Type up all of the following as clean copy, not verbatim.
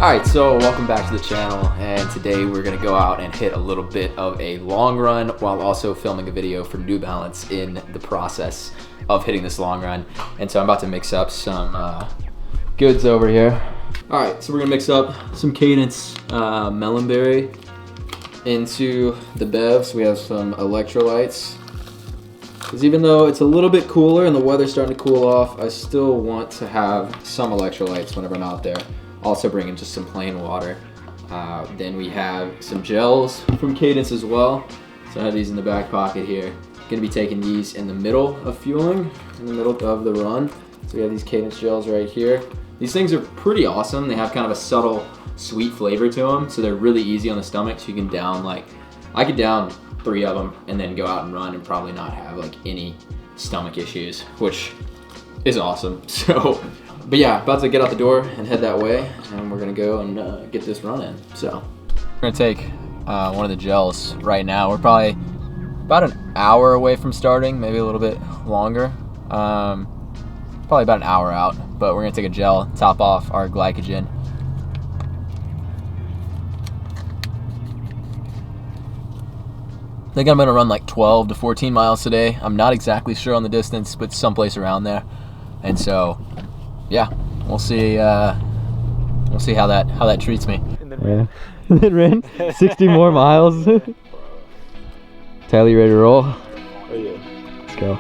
Alright, so welcome back to the channel, and today we're going to go out and hit a little bit of a long run while also filming a video for New Balance in the process of hitting this long run. And so I'm about to mix up some goods over here. Alright, so we're going to mix up some Cadence Melonberry into the bevs. We have some electrolytes. Because even though it's a little bit cooler and the weather's starting to cool off, I still want to have some electrolytes whenever I'm out there. Also bringing just some plain water. Then we have some gels from Cadence as well. So I have these in the back pocket here. Gonna be taking these in the middle of fueling, in the middle of the run. So we have these Cadence gels right here. These things are pretty awesome. They have kind of a subtle sweet flavor to them. So they're really easy on the stomach. So you can down I could down 3 of them and then go out and run and probably not have any stomach issues, which is awesome. So. But yeah, about to get out the door and head that way, and we're gonna go and get this run in. So we're gonna take one of the gels right now. We're probably about an hour away from starting, maybe a little bit longer. Probably about an hour out, but we're gonna take a gel, top off our glycogen. I think I'm gonna run like 12 to 14 miles today. I'm not exactly sure on the distance, but someplace around there. And so yeah, we'll see how that treats me. And then ran 60 more miles. Tyler, you ready to roll? Oh yeah. Let's go.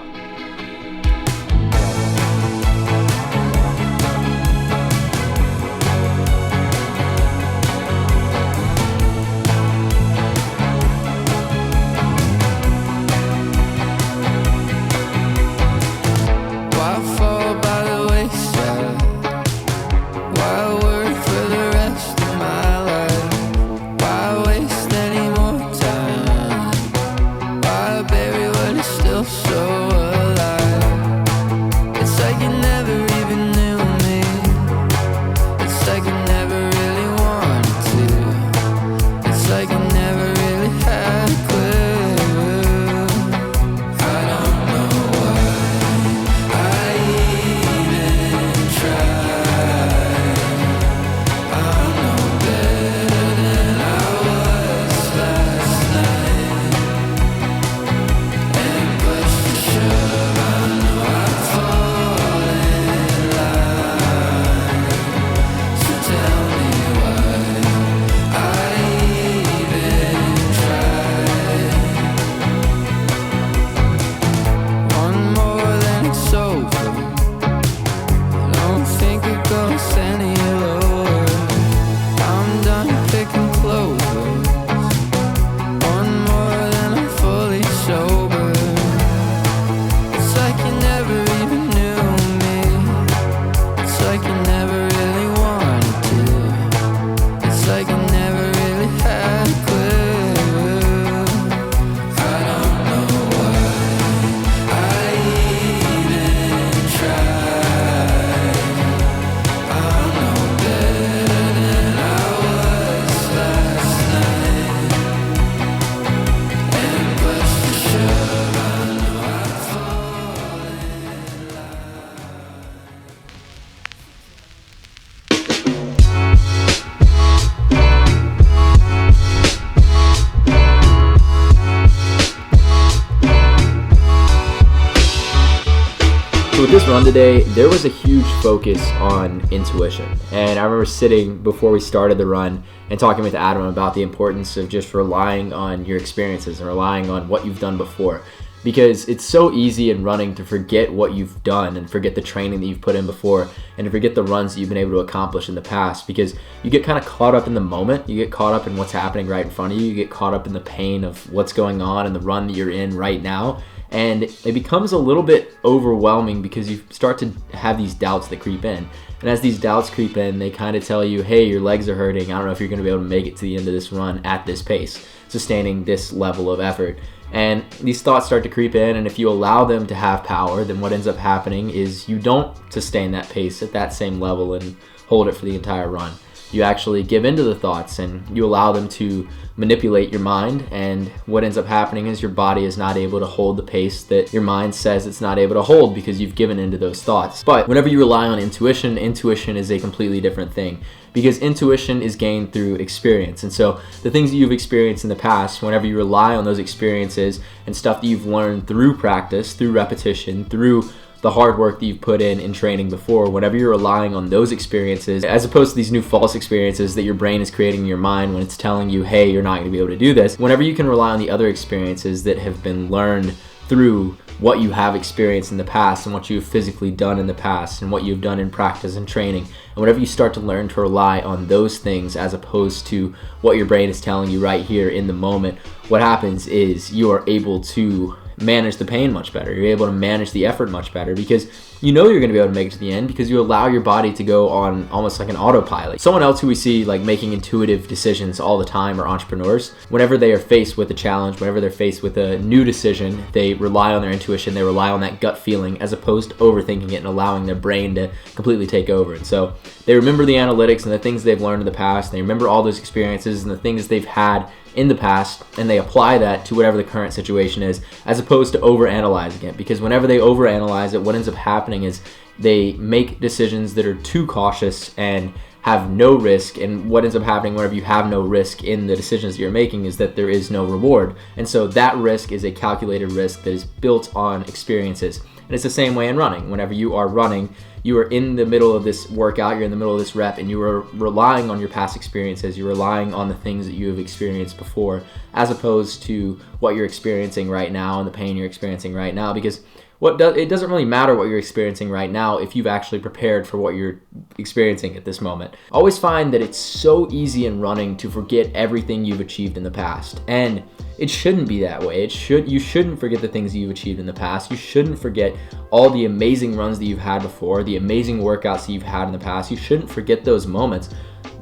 With this run today, there was a huge focus on intuition. And I remember sitting before we started the run and talking with Adam about the importance of just relying on your experiences and relying on what you've done before. Because it's so easy in running to forget what you've done and forget the training that you've put in before and to forget the runs that you've been able to accomplish in the past, because you get kind of caught up in the moment. You get caught up in what's happening right in front of you. You get caught up in the pain of what's going on in the run that you're in right now. And it becomes a little bit overwhelming because you start to have these doubts that creep in. And as these doubts creep in, they kind of tell you, hey, your legs are hurting. I don't know if you're going to be able to make it to the end of this run at this pace, sustaining this level of effort. And these thoughts start to creep in, and if you allow them to have power, then what ends up happening is you don't sustain that pace at that same level and hold it for the entire run. you actually give into the thoughts and you allow them to manipulate your mind, and what ends up happening is your body is not able to hold the pace that your mind says it's not able to hold because you've given into those thoughts. But whenever you rely on intuition, intuition is a completely different thing, because intuition is gained through experience. And so the things that you've experienced in the past, whenever you rely on those experiences and stuff that you've learned through practice, through repetition, through the hard work that you've put in training before, whenever you're relying on those experiences, as opposed to these new false experiences that your brain is creating in your mind when it's telling you, hey, you're not going to be able to do this, whenever you can rely on the other experiences that have been learned through what you have experienced in the past and what you've physically done in the past and what you've done in practice and training, and whenever you start to learn to rely on those things as opposed to what your brain is telling you right here in the moment, what happens is you are able to manage the pain much better. You're able to manage the effort much better because you know you're going to be able to make it to the end, because you allow your body to go on almost like an autopilot. Someone else who we see like making intuitive decisions all the time are entrepreneurs. Whenever they are faced with a challenge, whenever they're faced with a new decision, they rely on their intuition, they rely on that gut feeling as opposed to overthinking it and allowing their brain to completely take over. And so they remember the analytics and the things they've learned in the past, and they remember all those experiences and the things they've had in the past, and they apply that to whatever the current situation is, as opposed to overanalyzing it. Because whenever they overanalyze it, what ends up happening is they make decisions that are too cautious and have no risk. And what ends up happening whenever you have no risk in the decisions that you're making is that there is no reward. And so that risk is a calculated risk that is built on experiences. And it's the same way in running. Whenever you are running, you are in the middle of this workout, you're in the middle of this rep, and you are relying on your past experiences, you're relying on the things that you have experienced before, as opposed to what you're experiencing right now and the pain you're experiencing right now. Because it doesn't really matter what you're experiencing right now if you've actually prepared for what you're experiencing at this moment. Always find that it's so easy in running to forget everything you've achieved in the past, and it shouldn't be that way. You shouldn't forget the things you've achieved in the past. You shouldn't forget all the amazing runs that you've had before, the amazing workouts that you've had in the past. You shouldn't forget those moments.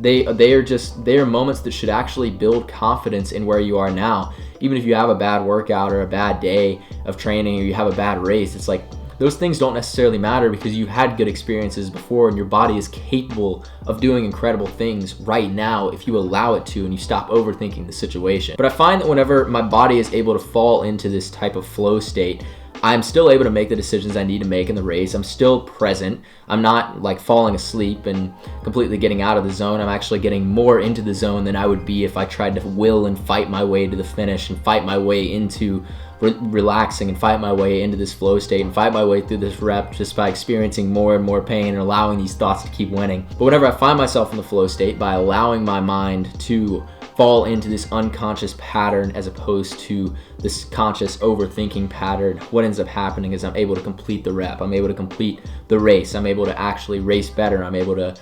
They are moments that should actually build confidence in where you are now. Even if you have a bad workout or a bad day of training or you have a bad race, it's like those things don't necessarily matter because you had good experiences before, and your body is capable of doing incredible things right now if you allow it to and you stop overthinking the situation. But I find that whenever my body is able to fall into this type of flow state, I'm still able to make the decisions I need to make in the race. I'm still present. I'm not like falling asleep and completely getting out of the zone. I'm actually getting more into the zone than I would be if I tried to will and fight my way to the finish and fight my way into relaxing and fight my way into this flow state and fight my way through this rep just by experiencing more and more pain and allowing these thoughts to keep winning. But whenever I find myself in the flow state, by allowing my mind to fall into this unconscious pattern as opposed to this conscious overthinking pattern, what ends up happening is I'm able to complete the rep, I'm able to complete the race, I'm able to actually race better, I'm able to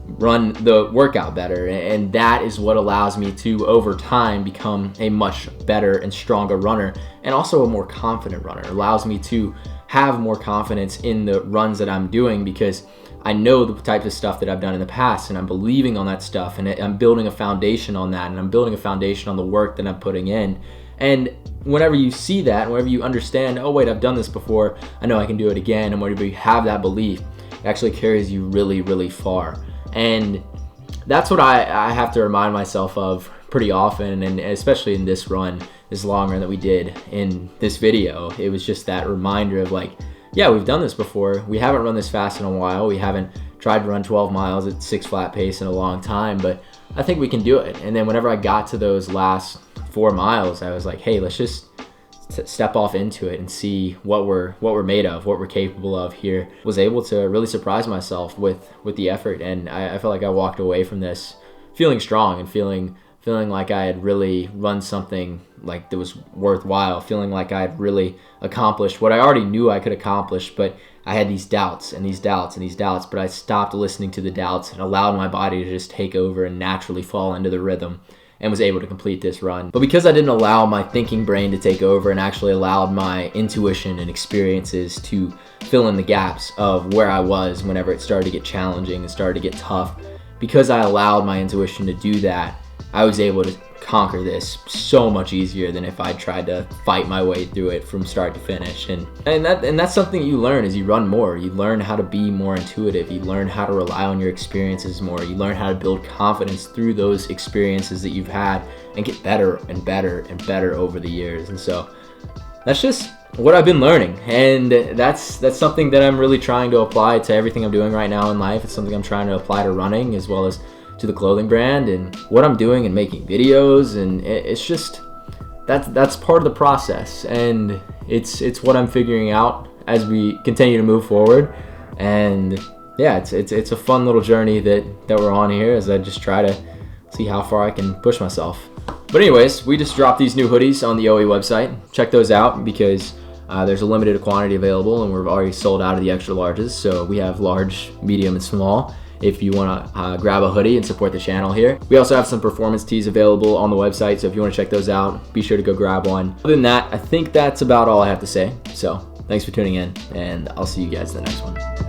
run the workout better, and that is what allows me to over time become a much better and stronger runner, and also a more confident runner. It allows me to have more confidence in the runs that I'm doing because I know the types of stuff that I've done in the past, and I'm believing on that stuff, and I'm building a foundation on that, and I'm building a foundation on the work that I'm putting in. And whenever you see that, whenever you understand, oh wait, I've done this before, I know I can do it again, and whenever you have that belief, it actually carries you really, really far. And that's what I have to remind myself of pretty often, and especially in this run, this long run that we did in this video. It was just that reminder of like, yeah, we've done this before. We haven't run this fast in a while. We haven't tried to run 12 miles at 6 flat pace in a long time, but I think we can do it. And then whenever I got to those last 4 miles, I was like, hey, let's just step off into it and see what we're made of, what we're capable of here. Was able to really surprise myself with the effort, and I felt like I walked away from this feeling strong and feeling like I had really run something like that was worthwhile, feeling like I had really accomplished what I already knew I could accomplish, but I had these doubts and these doubts and these doubts, but I stopped listening to the doubts and allowed my body to just take over and naturally fall into the rhythm, and was able to complete this run. But because I didn't allow my thinking brain to take over and actually allowed my intuition and experiences to fill in the gaps of where I was whenever it started to get challenging and started to get tough, because I allowed my intuition to do that, I was able to conquer this so much easier than if I tried to fight my way through it from start to finish. And that's something you learn as you run more. You learn how to be more intuitive. You learn how to rely on your experiences more. You learn how to build confidence through those experiences that you've had and get better and better and better over the years. And so that's just what I've been learning, and that's something that I'm really trying to apply to everything I'm doing right now in life. It's something I'm trying to apply to running as well as to the clothing brand and what I'm doing and making videos. And it's just that's part of the process, and it's what I'm figuring out as we continue to move forward. And yeah, it's a fun little journey that we're on here as I just try to see how far I can push myself. But anyways, we just dropped these new hoodies on the OE website. Check those out because there's a limited quantity available, and we're already sold out of the extra larges. So we have large, medium, and small if you want to grab a hoodie and support the channel here. We also have some performance tees available on the website, so if you want to check those out, be sure to go grab one. Other than that, I think that's about all I have to say. So thanks for tuning in, and I'll see you guys in the next one.